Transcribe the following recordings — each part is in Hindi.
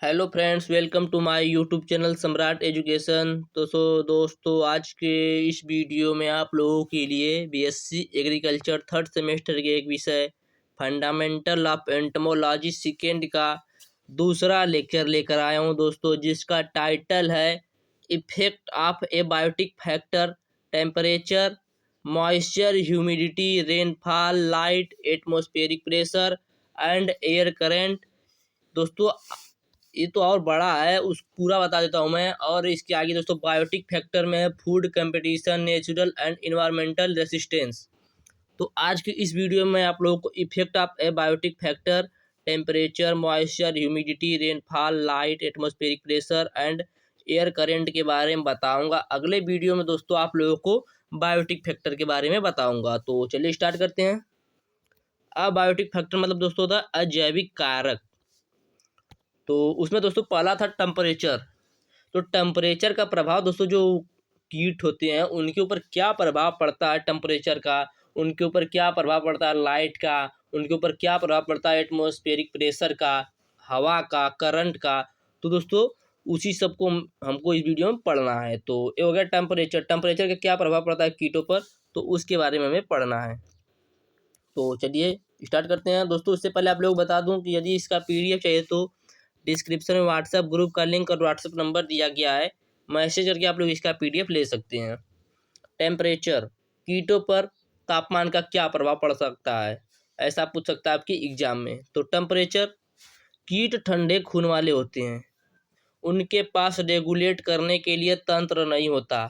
Hello friends, welcome to my YouTube channel Samrat education. दोस्तों आज के इस वीडियो में आप लोगों के लिए बीएससी एग्रीकल्चर थर्ड सेमेस्टर के एक विषय फंडामेंटल ऑफ एंटोमोलॉजी सेकेंड का दूसरा लेक्चर लेकर आया हूं दोस्तों, जिसका टाइटल है effect of abiotic factor, temperature, moisture, humidity, rainfall, light, atmospheric pressure and air current. दोस्तों ये तो और बड़ा है, उस पूरा बता देता हूँ मैं। और इसके आगे दोस्तों बायोटिक फैक्टर में है food competition, natural and environmental resistance. तो आज की इस वीडियो में आप लोगों को effect of a biotic factor, temperature, moisture, humidity, rainfall, light, atmospheric pressure and air current के बारे में बताऊंगा। अगले वीडियो में दोस्तों आप लोगों को बायोटिक फैक्टर के बारे में बताऊंगा। तो चलिए स्टार्ट करते हैं। अबायोटिक फैक्टर मतलब दोस्तों होता है अजैविक कारक। तो उसमें दोस्तों पहला था टेम्परेचर। तो टेम्परेचर का प्रभाव दोस्तों, जो कीट होते हैं उनके ऊपर क्या प्रभाव पड़ता है टेम्परेचर का, उनके ऊपर क्या प्रभाव पड़ता है लाइट का, उनके ऊपर क्या प्रभाव पड़ता है एटमॉस्फेरिक प्रेशर का, हवा का, करंट का। तो दोस्तों उसी सब को हमको इस वीडियो में पढ़ना है। तो ये हो गया टेम्परेचर। टेम्परेचर का क्या प्रभाव पड़ता है कीटों पर, तो उसके बारे में हमें पढ़ना है। तो चलिए स्टार्ट करते हैं दोस्तों। उससे पहले आप लोग बता दूं कि यदि इसका पीडीएफ चाहिए तो डिस्क्रिप्शन में व्हाट्सएप ग्रुप का लिंक और व्हाट्सएप नंबर दिया गया है, मैसेज करके आप लोग इसका पीडीएफ ले सकते हैं। टेम्परेचर, कीटों पर तापमान का क्या प्रभाव पड़ सकता है, ऐसा पूछ सकता है आपकी एग्जाम में। तो टेम्परेचर, कीट ठंडे खून वाले होते हैं, उनके पास रेगुलेट करने के लिए तंत्र नहीं होता।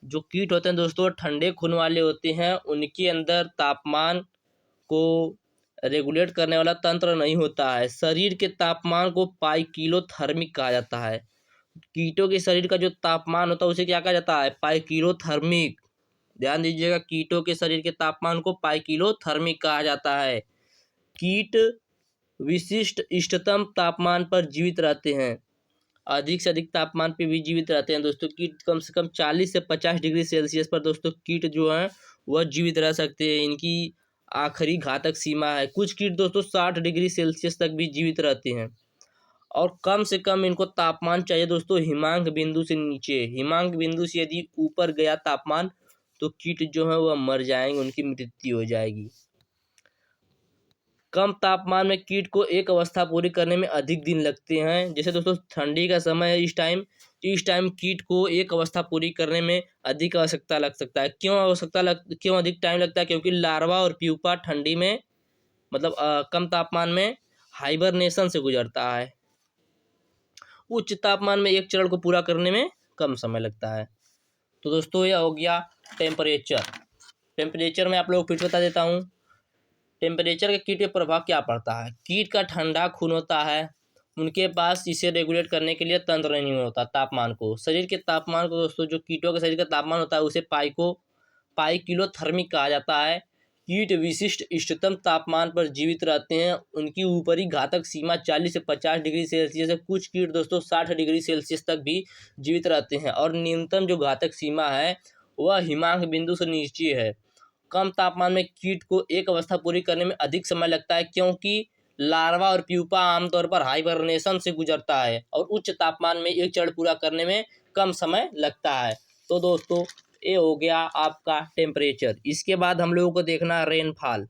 जो कीट होते हैं दोस्तों ठंडे खून वाले होते हैं, उनके अंदर तापमान को रेगुलेट करने वाला तंत्र नहीं होता है। शरीर के तापमान को पाइकिलोथर्मिक कहा जाता है। कीटों के शरीर का जो तापमान होता है उसे क्या कहा जाता है, पाइकिलोथर्मिक। ध्यान दीजिएगा, कीटों के शरीर के तापमान को पाइकिलोथर्मिक कहा जाता है। कीट विशिष्ट इष्टतम तापमान पर जीवित रहते हैं, अधिक से अधिक तापमान पे भी जीवित रहते हैं दोस्तों। कीट कम से कम 40 से 50 डिग्री सेल्सियस पर दोस्तों कीट जो हैं वह जीवित रह सकते हैं। इनकी आखिरी घातक सीमा है। कुछ कीट दोस्तों 60 डिग्री सेल्सियस तक भी जीवित रहते हैं। और कम से कम इनको तापमान चाहिए दोस्तों हिमांक बिंदु से नीचे। हिमांक बिंदु से यदि ऊपर गया तापमान तो कीट जो है वह मर जाएंगे, उनकी मृत्यु हो जाएगी। कम तापमान में कीट को एक अवस्था पूरी करने में अधिक दिन लगते हैं। जैसे दोस्तों ठंडी का समय है, इस टाइम कीट को एक अवस्था पूरी करने में अधिक आवश्यकता लग सकता है। क्यों अधिक टाइम लगता है, क्योंकि लार्वा और प्यूपा ठंडी में मतलब कम तापमान में हाइबरनेशन से गुजरता है। उच्च तापमान में एक चरण को पूरा करने में कम समय लगता है। तो दोस्तों यह हो गया टेम्परेचर। टेम्परेचर में आप लोग फिर बता देता हूँ। टेम्परेचर के कीट पे प्रभाव क्या पड़ता है। कीट का ठंडा खून होता है, उनके पास इसे रेगुलेट करने के लिए तंत्र नहीं होता तापमान को। शरीर के तापमान को दोस्तों, जो कीटों के शरीर का तापमान होता है उसे पाइकिलोथर्मिक कहा जाता है। कीट विशिष्ट इष्टतम तापमान पर जीवित रहते हैं, उनकी ऊपरी घातक सीमा 40 से 50 डिग्री सेल्सियस है। कुछ कीट दोस्तों 60 डिग्री सेल्सियस तक भी जीवित रहते हैं। और न्यूनतम जो घातक सीमा है वह हिमांक बिंदु से नीचे है। कम तापमान में कीट को एक अवस्था पूरी करने में अधिक समय लगता है, क्योंकि लार्वा और प्यूपा आमतौर पर हाइबरनेशन से गुजरता है और उच्च तापमान में एक चरण पूरा करने में कम समय लगता है। तो दोस्तों ये हो गया आपका टेम्परेचर। इसके बाद हम लोगों को देखना रेनफॉल।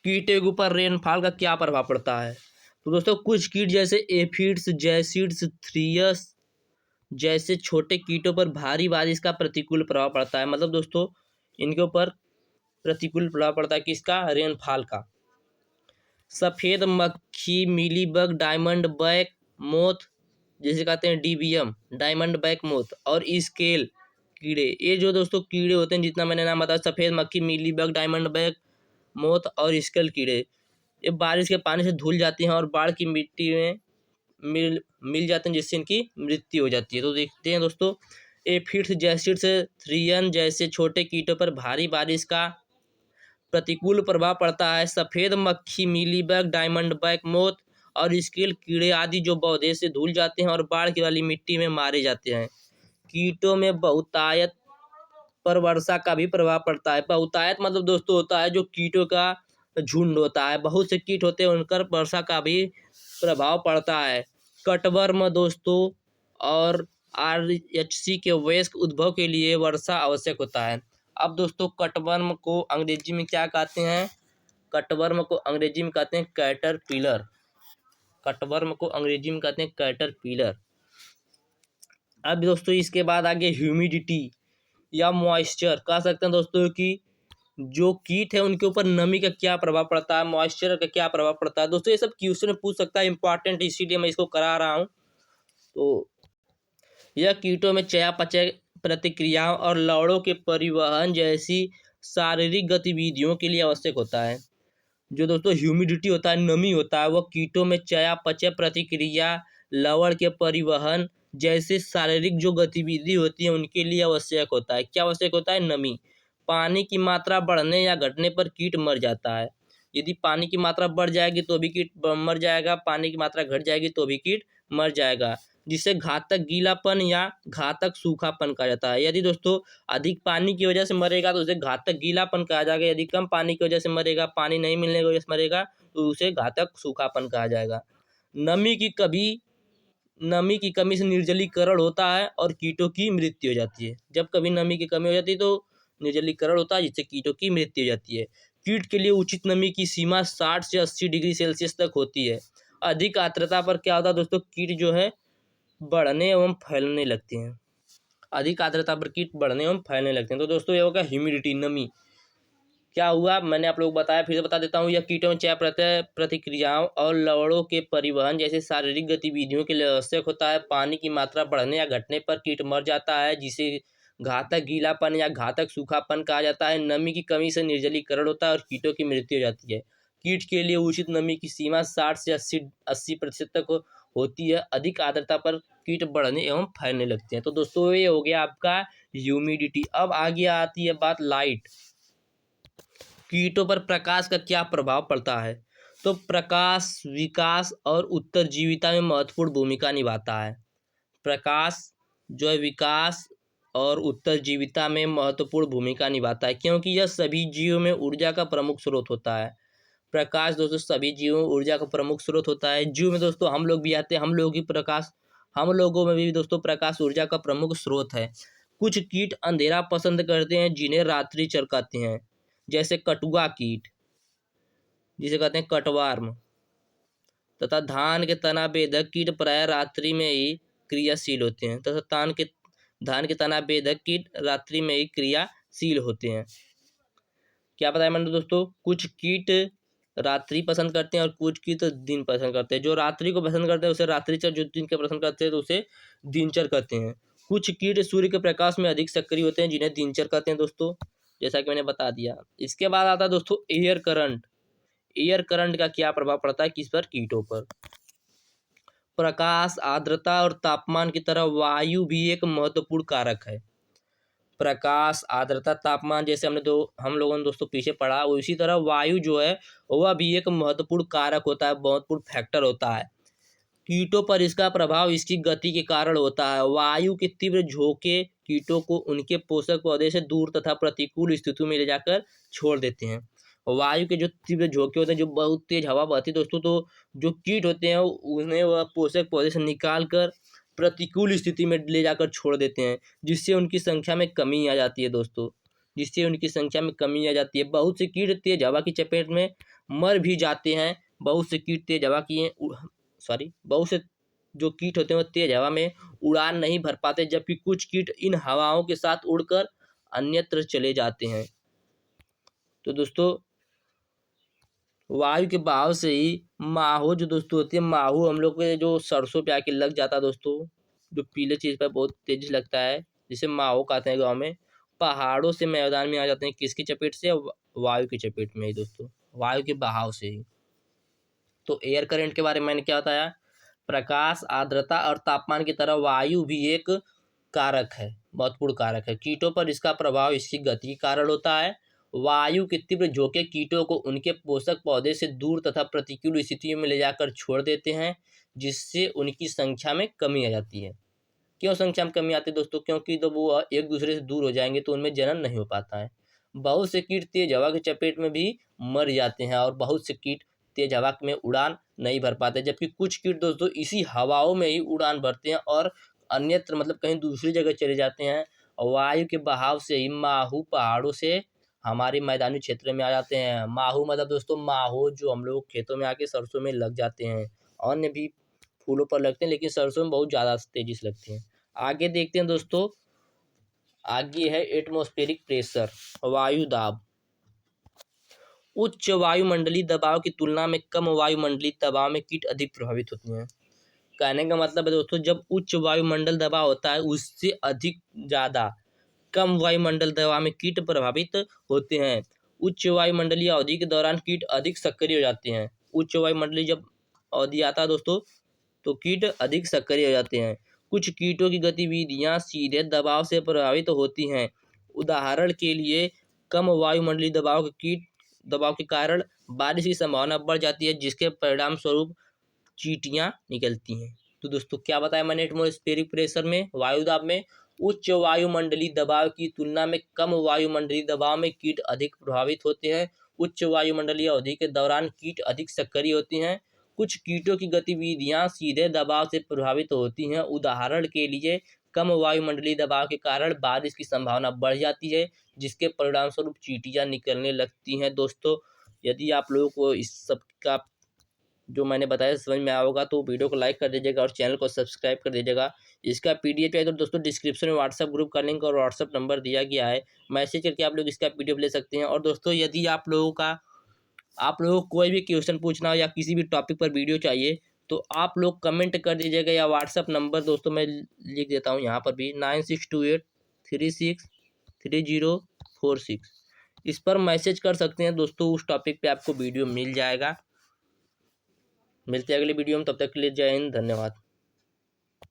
कीटों के ऊपर रेनफॉल का क्या प्रभाव पड़ता है। तो दोस्तों कुछ कीट जैसे एफिड्स, जैसिड्स, थ्रियस जैसे छोटे कीटों पर भारी बारिश का प्रतिकूल प्रभाव पड़ता है। मतलब दोस्तों इनके ऊपर प्रतिकूल प्रभाव पड़ता है किसका, रेनफॉल का। सफ़ेद मक्खी, मीलीबग, डायमंड बैक मोथ जैसे कहते हैं डीबीएम, डायमंड बैक मोथ और स्केल कीड़े, ये जो दोस्तों कीड़े होते हैं जितना मैंने नाम बताया, सफ़ेद मक्खी, मीलीबग, डायमंड बैक मोथ और स्केल कीड़े, ये बारिश के पानी से धुल जाती हैं और बाढ़ की मिट्टी में मिल जाते हैं, जिससे इनकी मृत्यु हो जाती है। तो देखते हैं दोस्तों एफिड्स, जैसिड्स, थ्रियन जैसे छोटे कीटों पर भारी बारिश का प्रतिकूल प्रभाव पड़ता है। सफ़ेद मक्खी, मीलीबग, डायमंड बैक मोथ और स्केल कीड़े आदि जो पौधे से धुल जाते हैं और बाढ़ की वाली मिट्टी में मारे जाते हैं। कीटों में बहुतायत पर वर्षा का भी प्रभाव पड़ता है। बहुतायत मतलब दोस्तों होता है जो कीटों का झुंड होता है, बहुत से कीट होते हैं, उन पर वर्षा का भी प्रभाव पड़ता है। कटवर्म दोस्तों और RH के वयस्क उद्भव के लिए वर्षा आवश्यक होता है। अब दोस्तों कटवर्म को अंग्रेजी में क्या कहते हैं? कटवर्म को अंग्रेजी में कहते हैं कैटरपिलर। कटवर्म को अंग्रेजी में कहते हैं कैटरपिलर। अब दोस्तों इसके बाद आगे ह्यूमिडिटी या मॉइस्चर कह सकते हैं दोस्तों कि जो कीट है उनके ऊपर नमी का क्या प्रभाव पड़ता है, मॉइस्चर का क्या प्रभाव पड़ता है। दोस्तों ये सब क्वेश्चन पूछ सकता है, इंपॉर्टेंट, इसीलिए मैं इसको करा रहा हूँ। तो यह कीटों में चयापचय प्रतिक्रियाओं और लवणों के परिवहन जैसी शारीरिक गतिविधियों के लिए आवश्यक होता है। जो दोस्तों ह्यूमिडिटी होता है, नमी होता है, वह कीटों में चयापचय प्रतिक्रिया, लवण के परिवहन जैसे शारीरिक जो गतिविधि होती है उनके लिए आवश्यक होता है। क्या आवश्यक होता है? नमी। पानी की मात्रा बढ़ने या घटने पर कीट मर जाता है। यदि पानी की मात्रा बढ़ जाएगी तो भी कीट मर जाएगा, पानी की मात्रा घट जाएगी तो भी कीट मर जाएगा, जिसे घातक गीलापन या घातक सूखापन कहा जाता है। यदि दोस्तों अधिक पानी की वजह से मरेगा तो उसे घातक गीलापन कहा जाएगा। यदि कम पानी की वजह से मरेगा, पानी नहीं मिलने की वजह से मरेगा, तो उसे घातक सूखापन कहा जाएगा। नमी की कमी से निर्जलीकरण होता है और कीटों की मृत्यु हो जाती है। जब कभी नमी की कमी हो जाती है तो निर्जलीकरण होता है, जिससे कीटों की मृत्यु हो जाती है। कीट के लिए उचित नमी की सीमा 60 से 80 डिग्री सेल्सियस तक होती है। अधिक आर्द्रता पर क्या होता है दोस्तों? कीट जो है बढ़ने एवं फैलने लगते हैं। अधिक आर्द्रता पर कीट बढ़ने एवं फैलने लगते हैं। तो दोस्तों ये होगा ह्यूमिडिटी, नमी। क्या हुआ मैंने आप लोग बताया, फिर से बता देता हूँ। यह कीटों में चयापचय प्रतिक्रियाओं और लवणों के परिवहन जैसे शारीरिक गतिविधियों के लिए आवश्यक होता है। पानी की मात्रा बढ़ने या घटने पर कीट मर जाता है, जिसे घातक गीलापन या घातक सूखापन कहा जाता है। नमी की कमी से निर्जलीकरण होता है और कीटों की मृत्यु हो जाती है। कीट के लिए उचित नमी की सीमा 60 से 80% तक होती है। अधिक आर्द्रता पर कीट बढ़ने एवं फैलने लगते हैं। तो दोस्तों ये हो गया आपका ह्यूमिडिटी। अब आगे आती है बात लाइट। कीटों पर प्रकाश का क्या प्रभाव पड़ता है? तो प्रकाश विकास और उत्तरजीविता में महत्वपूर्ण भूमिका निभाता है। प्रकाश जो है विकास और उत्तरजीविता में महत्वपूर्ण भूमिका निभाता है, क्योंकि यह सभी जीवों में ऊर्जा का प्रमुख स्रोत होता है। प्रकाश दोस्तों सभी जीवों में ऊर्जा का प्रमुख स्रोत होता है। जीव में दोस्तों हम लोग भी आते हैं, हम लोगों में भी दोस्तों प्रकाश ऊर्जा का प्रमुख स्रोत है। कुछ कीट अंधेरा पसंद करते हैं, जिन्हें रात्रि चर कहते हैं, जैसे कटुआ कीट, जिसे कहते हैं कटवार्म, तथा धान के तना बेधक कीट प्रायः रात्रि में ही क्रियाशील होते हैं। तथा धान के तना बेधक कीट रात्रि में ही क्रियाशील होते हैं। क्या बताया मैंने दोस्तों? कुछ कीट रात्रि पसंद करते हैं और कुछ कीट दिन पसंद करते हैं। जो रात्रि को पसंद करते हैं उसे रात्रिचर, जो दिन के पसंद करते हैं तो उसे दिनचर कहते हैं। कुछ कीट सूर्य के प्रकाश में अधिक सक्रिय होते हैं, जिन्हें दिनचर कहते हैं दोस्तों, जैसा कि मैंने बता दिया। इसके बाद आता है दोस्तों एयर करंट। एयर करंट का क्या प्रभाव पड़ता है किस पर? कीटों पर। प्रकाश, आर्द्रता और तापमान की तरह वायु भी एक महत्वपूर्ण कारक है। प्रकाश, आर्द्रता, तापमान जैसे हम लोगों ने दोस्तों पीछे पढ़ा, उसी तरह वायु जो है वह भी एक महत्वपूर्ण कारक होता है, महत्वपूर्ण फैक्टर होता है। कीटों पर इसका प्रभाव इसकी गति के कारण होता है। वायु के तीव्र झोंके कीटों को उनके पोषक पौधे से दूर तथा प्रतिकूल स्थितियों में ले जाकर छोड़ देते हैं। वायु के जो तीव्र झोंके होते हैं, जो बहुत तेज हवा बहती है दोस्तों, तो जो कीट होते हैं उन्हें वह पोषक पौधे से निकाल कर प्रतिकूल स्थिति में ले जाकर छोड़ देते हैं, जिससे उनकी संख्या में कमी आ जाती है दोस्तों, जिससे उनकी संख्या में कमी आ जाती है। बहुत से कीट तेज हवा की चपेट में मर भी जाते हैं। बहुत से कीट तेज हवा की बहुत से जो कीट होते हैं वो तेज हवा में उड़ान नहीं भर पाते, जबकि कुछ कीट इन हवाओं के साथ उड़कर अन्यत्र चले जाते हैं। तो दोस्तों वायु के बहाव से ही माहो जो दोस्तों होती है, माहो हम लोग के जो सरसों पे आके लग जाता है दोस्तों, जो पीले चीज पर बहुत तेजी से लगता है, जिसे माहो कहते हैं गाँव में, पहाड़ों से मैदान में आ जाते हैं। किसकी चपेट से? वायु की चपेट में ही दोस्तों, वायु के बहाव से ही। तो एयर करंट के बारे में मैंने क्या बताया? प्रकाश, आर्द्रता और तापमान की तरह वायु भी एक कारक है, महत्वपूर्ण कारक है। कीटों पर इसका प्रभाव इसकी गति के कारण होता है। वायु के तीव्र झोंके कीटों को उनके पोषक पौधे से दूर तथा प्रतिकूल स्थितियों में ले जाकर छोड़ देते हैं, जिससे उनकी संख्या में कमी आ जाती है। क्यों संख्या में कमी आती है दोस्तों? क्योंकि जब वो एक दूसरे से दूर हो जाएंगे तो उनमें जनन नहीं हो पाता है। बहुत से कीट तेज हवा की चपेट में भी मर जाते हैं और बहुत से कीट तेज हवा में उड़ान नहीं भर पाते, जबकि कुछ कीट दोस्तों इसी हवाओं में ही उड़ान भरते हैं और अन्यत्र मतलब कहीं दूसरी जगह चले जाते हैं, और वायु के बहाव से ही माहू पहाड़ों से हमारे मैदानी क्षेत्र में आ जाते हैं। माहू मतलब दोस्तों माहो जो हम लोग खेतों में आके सरसों में लग जाते हैं, अन्य भी फूलों पर लगते हैं लेकिन सरसों में बहुत ज़्यादा तेजी से लगते हैं। आगे देखते हैं दोस्तों, आगे है एटमॉस्फेरिक प्रेशर, वायु दाब। उच्च वायुमंडलीय दबाव की तुलना में कम वायुमंडलीय दबाव में कीट अधिक प्रभावित होते हैं। कहने का मतलब है दोस्तों, जब उच्च वायुमंडल दबाव होता है उससे अधिक ज़्यादा कम वायुमंडल दबाव में कीट प्रभावित होते हैं। उच्च वायुमंडलीय अवधि के दौरान कीट अधिक सक्रिय हो जाते हैं। उच्च वायुमंडलीय जब अवधि आता है दोस्तों तो कीट अधिक सक्रिय हो जाते हैं। कुछ कीटों की गतिविधियां सीधे दबाव से प्रभावित होती हैं। उदाहरण के लिए कम वायुमंडलीय दबाव के कारण बारिश की संभावना बढ़ जाती है, जिसके परिणाम स्वरूप चींटियां निकलती हैं। तो दोस्तों क्या बताया मैंने, एटमॉस्फेरिक प्रेशर में, वायुदाब में उच्च वायुमंडलीय दबाव की तुलना में कम वायुमंडलीय दबाव में कीट अधिक प्रभावित होते हैं। उच्च वायुमंडलीय अवधि के दौरान कीट अधिक सक्रिय होती हैं। कुछ कीटों की गतिविधियां सीधे दबाव से प्रभावित होती हैं। उदाहरण के लिए कम वायुमंडलीय दबाव के कारण बारिश की संभावना बढ़ जाती है, जिसके परिणाम स्वरूप चींटियां निकलने लगती हैं। दोस्तों यदि आप लोगों को इस सब का जो मैंने बताया समझ में आया होगा तो वीडियो को लाइक कर दीजिएगा और चैनल को सब्सक्राइब कर दीजिएगा। इसका पीडीएफ चाहिए तो दोस्तों डिस्क्रिप्शन में व्हाट्सएप ग्रुप का लिंक और व्हाट्सएप नंबर दिया गया है, मैसेज करके आप लोग इसका पीडीएफ ले सकते हैं। और दोस्तों यदि आप लोगों को कोई भी क्वेश्चन पूछना हो या किसी भी टॉपिक पर वीडियो चाहिए तो आप लोग कमेंट कर दीजिएगा, या व्हाट्सएप नंबर दोस्तों मैं लिख देता हूँ यहाँ पर भी 9628363046, इस पर मैसेज कर सकते हैं दोस्तों। उस टॉपिक पे आपको वीडियो मिल जाएगा। मिलते हैं अगले वीडियो में, तब तक के लिए जय हिंद, धन्यवाद।